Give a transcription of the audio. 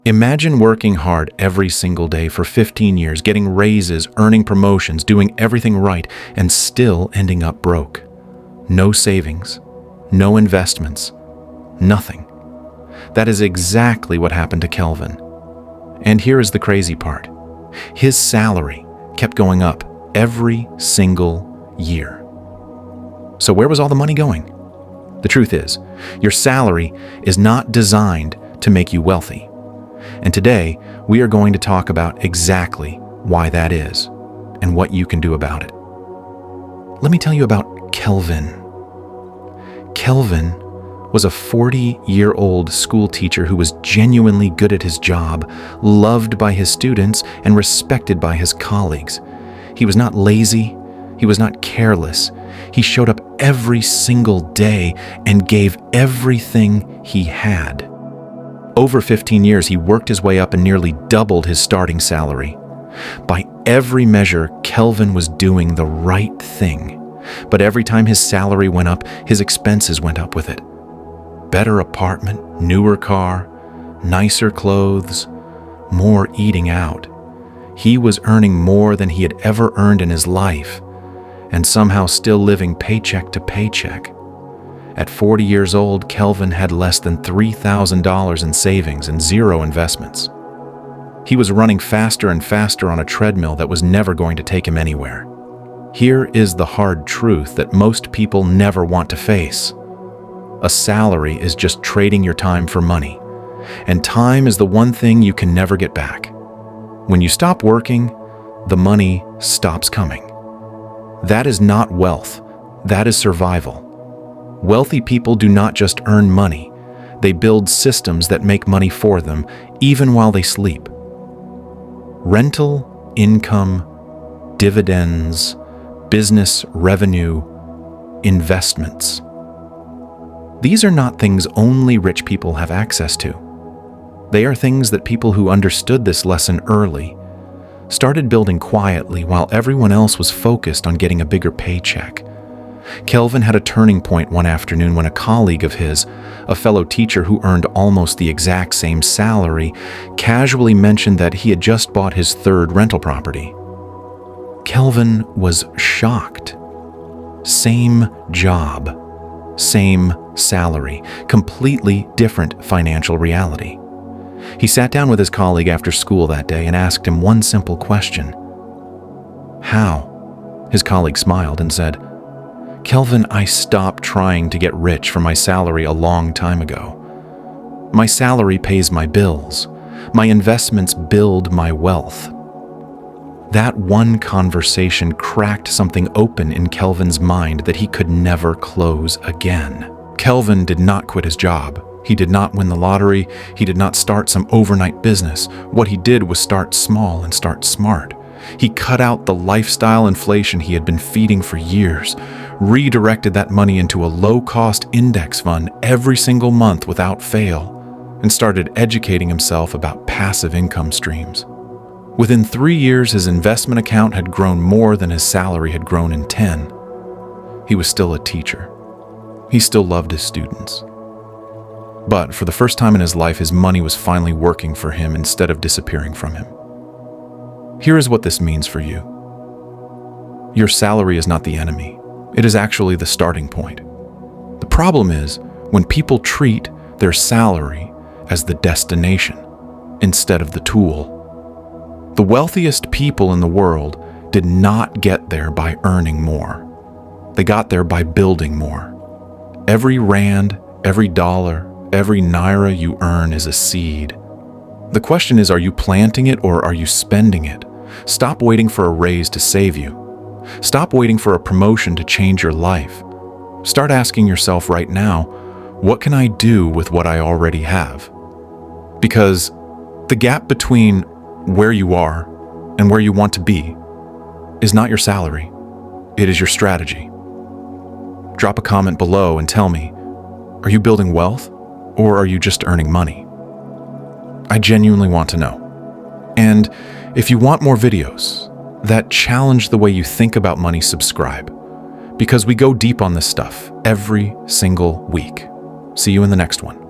Imagine working hard every single day for 15 years, getting raises, earning promotions, doing everything right, and still ending up broke. No savings, no investments, nothing. That is exactly what happened to Kelvin. And here is the crazy part. His salary kept going up every single year. So where was all the money going? The truth is, your salary is not designed to make you wealthy. And today, we are going to talk about exactly why that is and what you can do about it. Let me tell you about Kelvin. Kelvin was a 40-year-old school teacher who was genuinely good at his job, loved by his students, and respected by his colleagues. He was not lazy. He was not careless. He showed up every single day and gave everything he had. Over 15 years, he worked his way up and nearly doubled his starting salary. By every measure, Kelvin was doing the right thing. But every time his salary went up, his expenses went up with it. Better apartment, newer car, nicer clothes, more eating out. He was earning more than he had ever earned in his life, and somehow still living paycheck to paycheck. At 40 years old, Kelvin had less than $3,000 in savings and zero investments. He was running faster and faster on a treadmill that was never going to take him anywhere. Here is the hard truth that most people never want to face. A salary is just trading your time for money, and time is the one thing you can never get back. When you stop working, the money stops coming. That is not wealth, that is survival. Wealthy people do not just earn money, they build systems that make money for them, even while they sleep. Rental income, dividends, business revenue, investments. These are not things only rich people have access to. They are things that people who understood this lesson early started building quietly while everyone else was focused on getting a bigger paycheck. Kelvin had a turning point one afternoon when a colleague of his, a fellow teacher who earned almost the exact same salary, casually mentioned that he had just bought his third rental property. Kelvin was shocked. Same job, same salary, completely different financial reality. He sat down with his colleague after school that day and asked him one simple question. "How?" His colleague smiled and said, "Kelvin, I stopped trying to get rich from my salary a long time ago. My salary pays my bills. My investments build my wealth." That one conversation cracked something open in Kelvin's mind that he could never close again. Kelvin did not quit his job. He did not win the lottery. He did not start some overnight business. What he did was start small and start smart. He cut out the lifestyle inflation he had been feeding for years, redirected that money into a low-cost index fund every single month without fail, and started educating himself about passive income streams. Within 3 years, his investment account had grown more than his salary had grown in 10. He was still a teacher. He still loved his students. But for the first time in his life, his money was finally working for him instead of disappearing from him. Here is what this means for you. Your salary is not the enemy. It is actually the starting point. The problem is when people treat their salary as the destination instead of the tool. The wealthiest people in the world did not get there by earning more. They got there by building more. Every rand, every dollar, every naira you earn is a seed. The question is, are you planting it or are you spending it? Stop waiting for a raise to save you. Stop waiting for a promotion to change your life. Start asking yourself right now, what can I do with what I already have? Because the gap between where you are and where you want to be is not your salary. It is your strategy. Drop a comment below and tell me, are you building wealth or are you just earning money? I genuinely want to know. And if you want more videos that challenge the way you think about money, subscribe, because we go deep on this stuff every single week. See you in the next one.